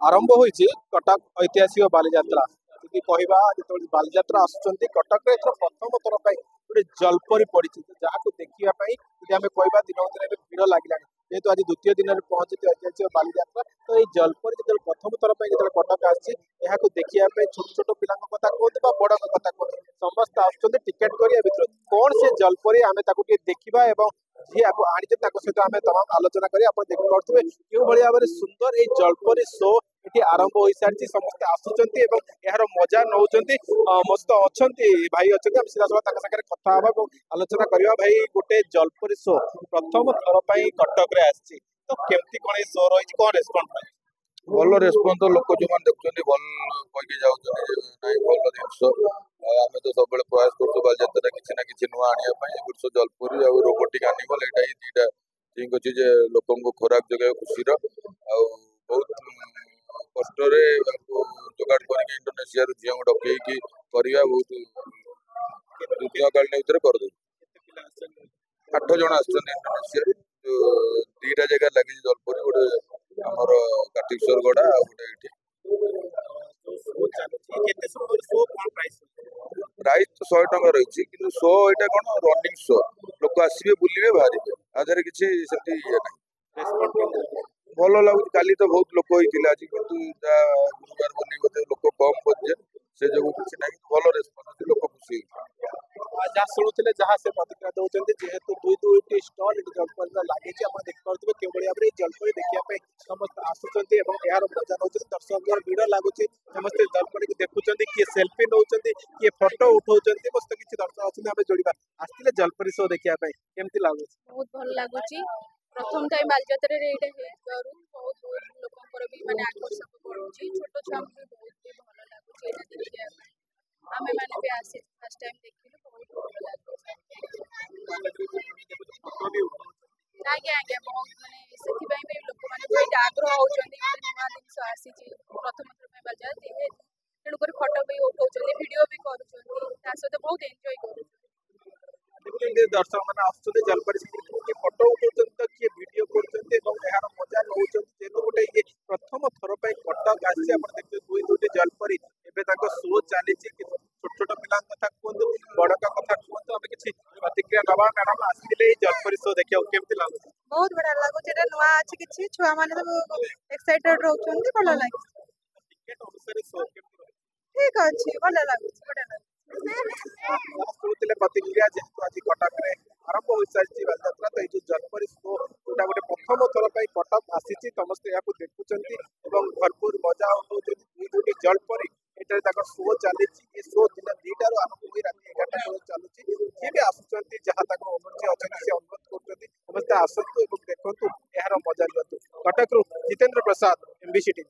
आरंभ होइछि कटक ऐतिहासिक बालीजात्रा यदि कहवा जो बालीजात्रा आसुचंती कटक एथर प्रथम थर पर गोटे जलपरी पड़ी जहाँ देखा आम कहवा दिन दिन भीड़ लगे जेहेतु आज द्वितीय दिन में पहुंची ऐतिहासिक बालीजात्रा तो ये जलपरी जो प्रथम थर पर जो कटक आसको देखा छोट छोट पिला कथा कहते बड़ कथा कहते समस्त आसुच्च टिकेट करिया भितर कौन से जलपरी आम देखा जी आपको आनी सहित आम तमाम आलोचना करी आप देखिपे क्यों भाव में सुंदर ये जलपरी शो ये आरंभ हो सारी समस्ते आसुच्च यार मजा नौ मस्त अच्छा भाई अच्छा सीधा सला सागर कथा हाँ आलोचना करवा भाई गोटे जलपरी शो प्रथम थर पर कटक तो केमती कौन शो रही कौन रेस्पन्स भल रेस्पन्स तो लोक जो देखते भल कहीकि जाऊँ भल जिन आम तो सब प्रयास कर बालीजात्रा किसी ना कि नुआ आने वर्ष जलपुरी आ रोबोटिक आनिमल यहाँ ही दुईटा थिंक अच्छी लोक खोराक जगह खुशी बहुत कष्ट जोगाड़ कर इंडोनेशिया झील डकईकी करवा बहुत दीर्घकालीन भितर करदे 8 जन आसोनेशिया दुईटा जगह लगी जलपुरी गोटे आमर काटिश्वर गड़ा आ गोटे प्राइस तो 100 टका रही कि शो यहाँ कौन रनिंग शो लोक आसवे बुले बाहर आधार किसी भल लगुच काली तो बहुत लोक होता आज कितु गुरुवार बोली बोधे लोक कम बोझे से जो किसी ना भल रेस्पन्स लोक खुशी जहाँ शुणुते जहाँ से प्रतिक्रिया दौरान जेहेतु दुईटी स्टल जलपरी लगे देखिए क्यों भाव में जलपरी देखा समस्त आसुच्च यार मजा नौ दर्शक भिड़ लगुच समस्त जलपरी को देखुं किए सेल्फी नौ किए फोटो उठाऊँ मस्त किसी दर्शक अच्छे आम जोड़ा आसते जलपरी शो देखा केमती लगुच बहुत भल लगुच प्रथम टाइम बालीजात्रा बहुत लोक भी माने आकर्षक बढ़ुची छोट छुआ बहुत भल लगुच देखा आमे माने भी आसी फर्स्ट टाइम देखिलु बहुत भल लगुच आज्ञा आज्ञा बहुत माने से भी लोक मैंने बहुत आग्रह होती नुआ जिन आसी प्रथम थर बालीजात्रा तेणुक फटो भी उठाऊँ भिड भी कर बहुत एंजॉय कर दर्शक मैंने आसुच्च जलपरी किए फोटो उठाऊँ तो किए भिड कर मजा नौ जेहतु गोटे ये प्रथम थर पर कटक आसी देखते दुईटी जलपरी एवं शो चली छोट छोट पिला कथा कहतु बड़ कथा कहतु आम किसी प्रतिक्रिया नवा मैडम आसते जलपरी शो देखा केमती लगुच बहुत बढ़िया लगुच नुआ अच्छी किसी छुआ मैंने सब एक्साइटेड रोचंती भल लगे ठीक अच्छे भल लगुच प्रतिक्रिया जेहेतु आज कटक आरंभ हो सारी बालीजात्रा तो ये जलपरी शो जोटा गोटे प्रथम थर पर कटक आसी समस्ते यहाँ देखुं भरपूर मजा उठाऊँ दुईटी जलपरी यहाँ शो चली शो दिन 2टार आरंभ हो रात 11टा चलुची जी भी आसुच्च जहाँ अनुरोध अच्छा से अनुरोध कर समस्ते आसतु देखु यार मजा लिखु कटक जितेंद्र प्रसाद MBC TV।